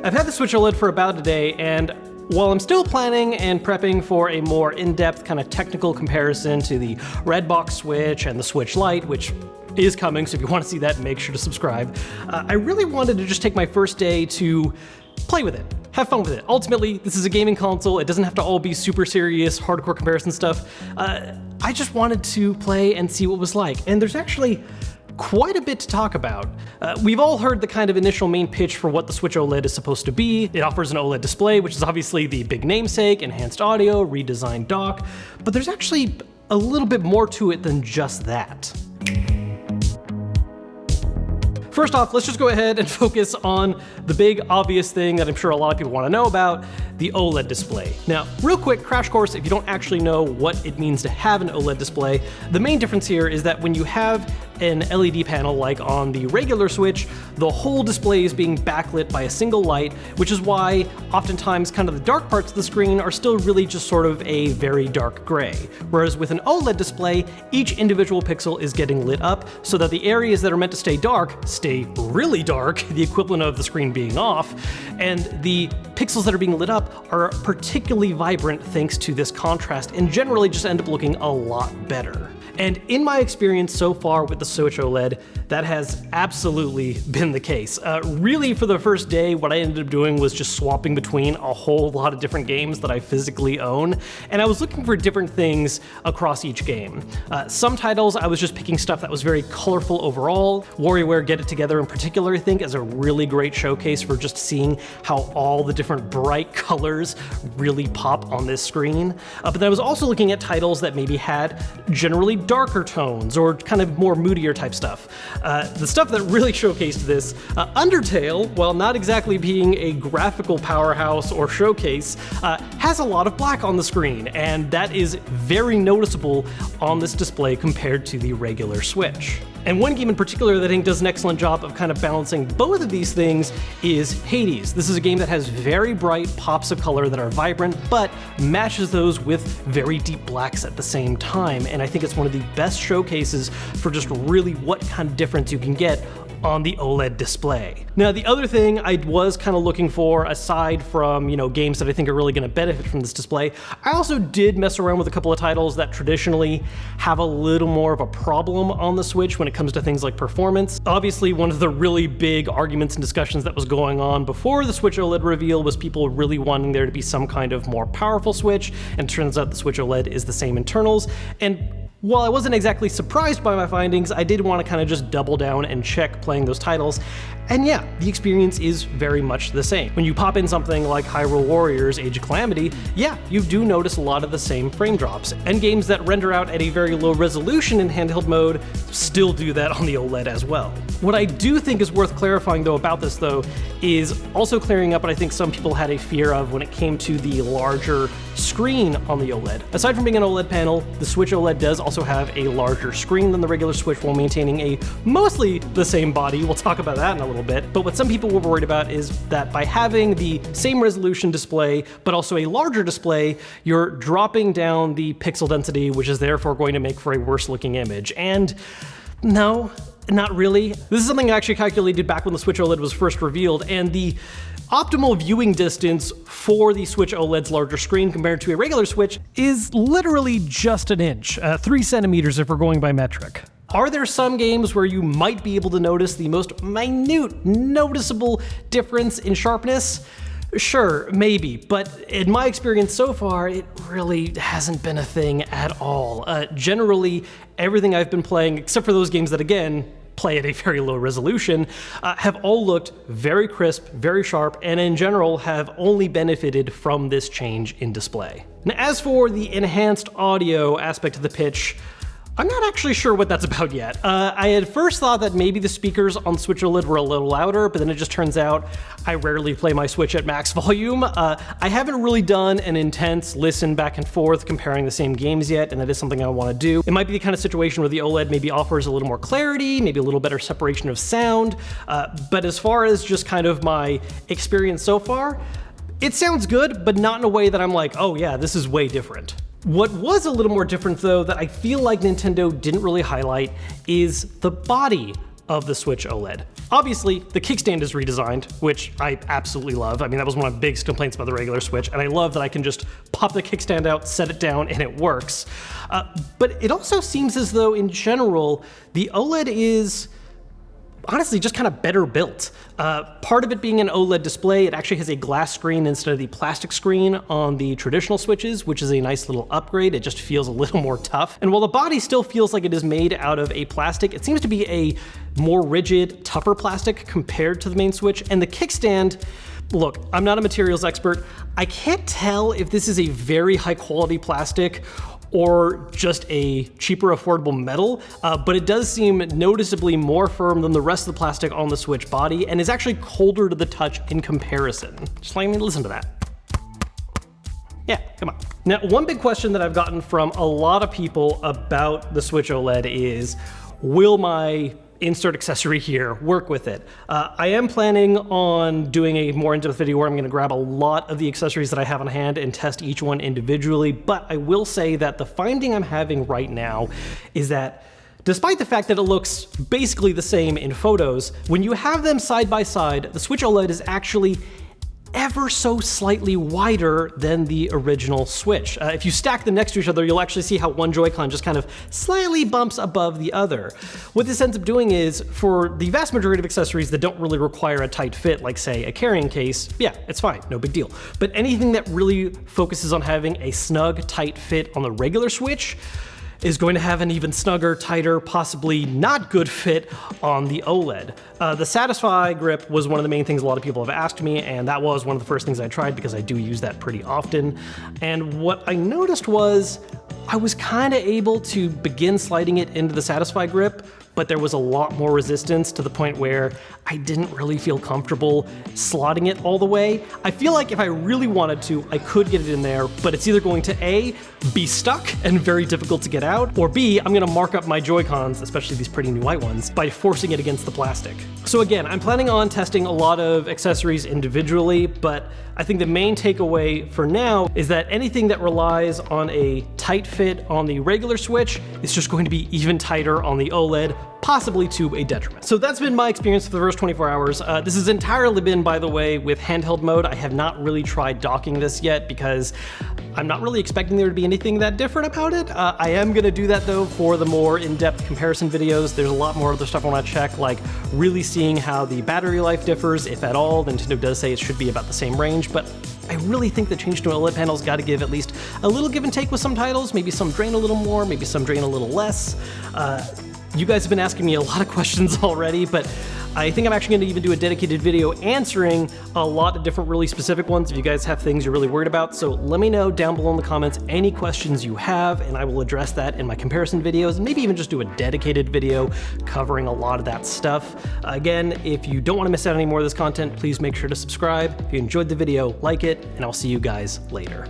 I've had the Switch OLED for about a day, and while I'm still planning and prepping for a more in-depth kind of technical comparison to the Redbox Switch and the Switch Lite, which is coming, so if you want to see that, make sure to subscribe, I really wanted to just take my first day to play with it, have fun with it. Ultimately, this is a gaming console. It doesn't have to all be super serious, hardcore comparison stuff. I just wanted to play and see what it was like, and there's actually quite a bit to talk about. We've all heard the kind of initial main pitch for what the Switch OLED is supposed to be. It offers an OLED display, which is obviously the big namesake, enhanced audio, redesigned dock, but there's actually a little bit more to it than just that. First off, let's just go ahead and focus on the big obvious thing that I'm sure a lot of people want to know about, the OLED display. Now, real quick crash course if you don't actually know what it means to have an OLED display. The main difference here is that when you have an LED panel like on the regular Switch, the whole display is being backlit by a single light, which is why oftentimes kind of the dark parts of the screen are still really just sort of a very dark gray. Whereas with an OLED display, each individual pixel is getting lit up so that the areas that are meant to stay dark stay really dark, the equivalent of the screen being off, and the pixels that are being lit up are particularly vibrant thanks to this contrast and generally just end up looking a lot better. And in my experience so far with the Switch OLED, that has absolutely been the case. Really, for the first day, what I ended up doing was just swapping between a whole lot of different games that I physically own, and I was looking for different things across each game. Some titles, I was just picking stuff that was very colorful overall. WarioWare Get It Together in particular, I think, is a really great showcase for just seeing how all the different bright colors really pop on this screen. But then I was also looking at titles that maybe had generally darker tones or kind of more moodier type stuff. The stuff that really showcased this, Undertale, while not exactly being a graphical powerhouse or showcase, has a lot of black on the screen, and that is very noticeable on this display compared to the regular Switch. And one game in particular that I think does an excellent job of kind of balancing both of these things is Hades. This is a game that has very bright pops of color that are vibrant, but matches those with very deep blacks at the same time. And I think it's one of the best showcases for just really what kind of difference you can get on the OLED display. Now, the other thing I was kind of looking for, aside from, games that I think are really going to benefit from this display, I also did mess around with a couple of titles that traditionally have a little more of a problem on the Switch when it comes to things like performance. Obviously, one of the really big arguments and discussions that was going on before the Switch OLED reveal was people really wanting there to be some kind of more powerful Switch, and it turns out the Switch OLED is the same internals. And while I wasn't exactly surprised by my findings, I did want to kind of just double down and check playing those titles. And yeah, the experience is very much the same. When you pop in something like Hyrule Warriors Age of Calamity, yeah, you do notice a lot of the same frame drops. And games that render out at a very low resolution in handheld mode still do that on the OLED as well. What I do think is worth clarifying though about this though, is also clearing up what I think some people had a fear of when it came to the larger screen on the OLED. Aside from being an OLED panel, the Switch OLED does also have a larger screen than the regular Switch while maintaining a mostly the same body. We'll talk about that in a little bit. But what some people were worried about is that by having the same resolution display, but also a larger display, you're dropping down the pixel density, which is therefore going to make for a worse looking image. And no, not really. This is something I actually calculated back when the Switch OLED was first revealed, and the optimal viewing distance for the Switch OLED's larger screen compared to a regular Switch is literally just an inch, 3 centimeters if we're going by metric. Are there some games where you might be able to notice the most minute, noticeable difference in sharpness? Sure, maybe, but in my experience so far, it really hasn't been a thing at all. Generally, everything I've been playing, except for those games that, again, play at a very low resolution, have all looked very crisp, very sharp, and in general have only benefited from this change in display. Now, as for the enhanced audio aspect of the pitch, I'm not actually sure what that's about yet. I had first thought that maybe the speakers on the Switch OLED were a little louder, but then it just turns out I rarely play my Switch at max volume. I haven't really done an intense listen back and forth comparing the same games yet, and that is something I want to do. It might be the kind of situation where the OLED maybe offers a little more clarity, maybe a little better separation of sound, but as far as just kind of my experience so far, it sounds good, but not in a way that I'm like, oh yeah, this is way different. What was a little more different though, that I feel like Nintendo didn't really highlight, is the body of the Switch OLED. Obviously, the kickstand is redesigned, which I absolutely love. I mean, that was one of my biggest complaints about the regular Switch, and I love that I can just pop the kickstand out, set it down, and it works. But it also seems as though, in general, the OLED is honestly just kind of better built. Part of it being an OLED display, it actually has a glass screen instead of the plastic screen on the traditional Switches, which is a nice little upgrade. It just feels a little more tough. And while the body still feels like it is made out of a plastic, it seems to be a more rigid, tougher plastic compared to the main Switch. And the kickstand, look, I'm not a materials expert. I can't tell if this is a very high quality plastic or just a cheaper, affordable metal, but it does seem noticeably more firm than the rest of the plastic on the Switch body and is actually colder to the touch in comparison. Just let me listen to that. Yeah, come on. Now, one big question that I've gotten from a lot of people about the Switch OLED is, will my insert accessory here work with it? I am planning on doing a more in-depth video where I'm going to grab a lot of the accessories that I have on hand and test each one individually, but I will say that the finding I'm having right now is that despite the fact that it looks basically the same in photos, when you have them side by side, the Switch OLED is actually ever so slightly wider than the original Switch. If you stack them next to each other, you'll actually see how one Joy-Con just kind of slightly bumps above the other. What this ends up doing is, for the vast majority of accessories that don't really require a tight fit, like say a carrying case, yeah, it's fine, no big deal. But anything that really focuses on having a snug, tight fit on the regular Switch is going to have an even snugger, tighter, possibly not good fit on the OLED. The Satisfy grip was one of the main things a lot of people have asked me, and that was one of the first things I tried because I do use that pretty often. And what I noticed was I was kind of able to begin sliding it into the Satisfy grip, but there was a lot more resistance to the point where I didn't really feel comfortable slotting it all the way. I feel like if I really wanted to, I could get it in there, but it's either going to A, be stuck and very difficult to get out, or B, I'm gonna mark up my Joy-Cons, especially these pretty new white ones, by forcing it against the plastic. So again, I'm planning on testing a lot of accessories individually, but I think the main takeaway for now is that anything that relies on a tight fit on the regular Switch is just going to be even tighter on the OLED, possibly to a detriment. So that's been my experience for the first 24 hours. This has entirely been, by the way, with handheld mode. I have not really tried docking this yet because I'm not really expecting there to be anything that different about it. I am gonna do that though for the more in-depth comparison videos. There's a lot more other stuff I wanna check, like really seeing how the battery life differs, if at all. Nintendo does say it should be about the same range, but I really think the change to an OLED panel's gotta give at least a little give and take with some titles. Maybe some drain a little more, maybe some drain a little less. You guys have been asking me a lot of questions already, but I think I'm actually going to even do a dedicated video answering a lot of different really specific ones if you guys have things you're really worried about. So let me know down below in the comments any questions you have, and I will address that in my comparison videos, and maybe even just do a dedicated video covering a lot of that stuff. Again, if you don't want to miss out on any more of this content, please make sure to subscribe. If you enjoyed the video, like it, and I'll see you guys later.